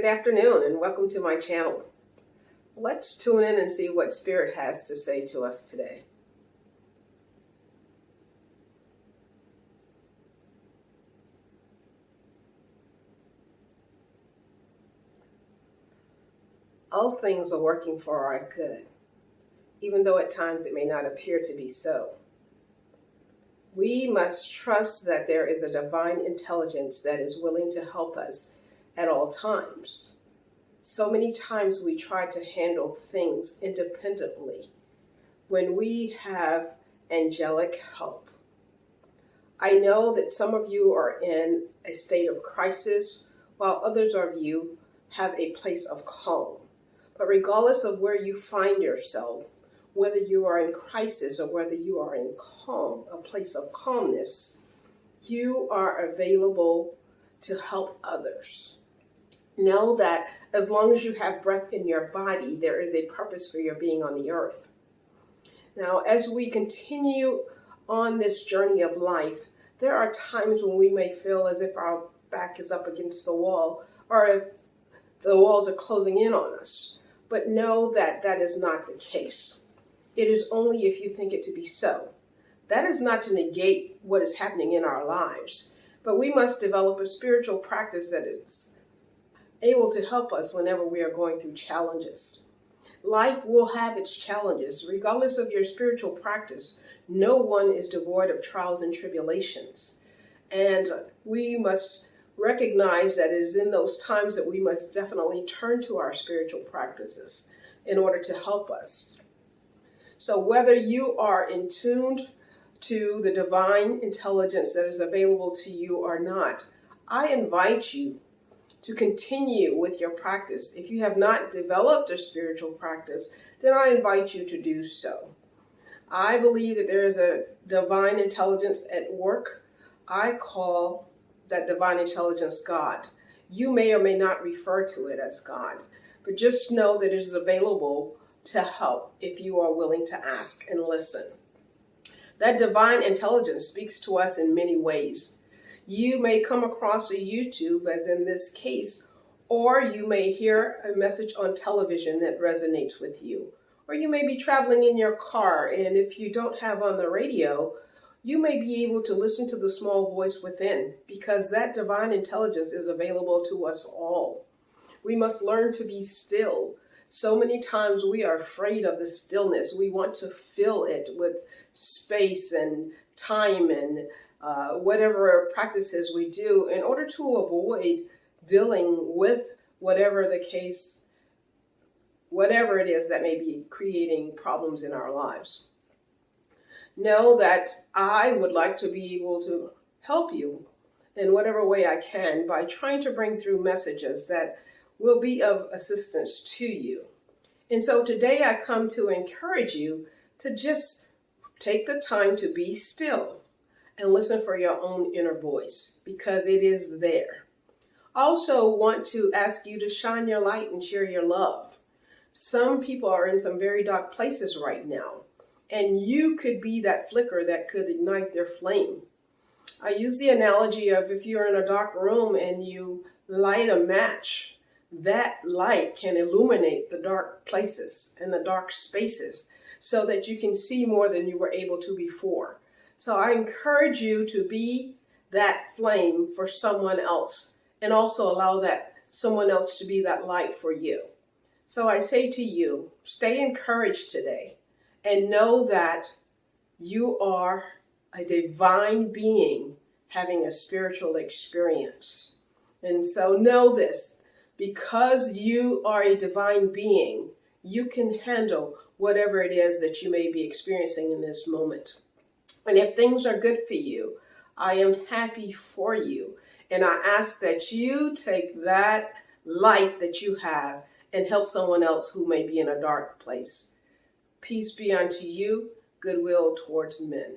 Good afternoon and welcome to my channel. Let's tune in and see what Spirit has to say to us today. All things are working for our good, even though at times it may not appear to be so. We must trust that there is a divine intelligence that is willing to help us at all times. So many times we try to handle things independently when we have angelic help. I know that some of you are in a state of crisis, while others of you have a place of calm. But regardless of where you find yourself, whether you are in crisis or whether you are in calm, a place of calmness, you are available to help others. Know that as long as you have breath in your body, there is a purpose for your being on the earth. Now, as we continue on this journey of life, there are times when we may feel as if our back is up against the wall or if the walls are closing in on us. But know that that is not the case. It is only if you think it to be so. That is not to negate what is happening in our lives, but we must develop a spiritual practice that is able to help us whenever we are going through challenges. Life will have its challenges. Regardless of your spiritual practice, no one is devoid of trials and tribulations. And we must recognize that it is in those times that we must definitely turn to our spiritual practices in order to help us. So whether you are in tune to the divine intelligence that is available to you or not, I invite you to continue with your practice. If you have not developed a spiritual practice, then I invite you to do so. I believe that there is a divine intelligence at work. I call that divine intelligence God. You may or may not refer to it as God, but just know that it is available to help if you are willing to ask and listen. That divine intelligence speaks to us in many ways. You may come across a YouTube, as in this case, or you may hear a message on television that resonates with you. Or you may be traveling in your car, and if you don't have on the radio, you may be able to listen to the small voice within, because that divine intelligence is available to us all. We must learn to be still. So many times we are afraid of the stillness. We want to fill it with space and time and whatever practices we do in order to avoid dealing with whatever the case, whatever it is that may be creating problems in our lives. Know that I would like to be able to help you in whatever way I can by trying to bring through messages that will be of assistance to you. And so today I come to encourage you to just take the time to be still and listen for your own inner voice, because it is there. Also want to ask you to shine your light and share your love. Some people are in some very dark places right now, and you could be that flicker that could ignite their flame. I use the analogy of if you're in a dark room and you light a match, that light can illuminate the dark places and the dark spaces so that you can see more than you were able to before. So I encourage you to be that flame for someone else and also allow that someone else to be that light for you. So I say to you, stay encouraged today and know that you are a divine being having a spiritual experience. And so know this, because you are a divine being, you can handle whatever it is that you may be experiencing in this moment. And if things are good for you, I am happy for you. And I ask that you take that light that you have and help someone else who may be in a dark place. Peace be unto you, goodwill towards men.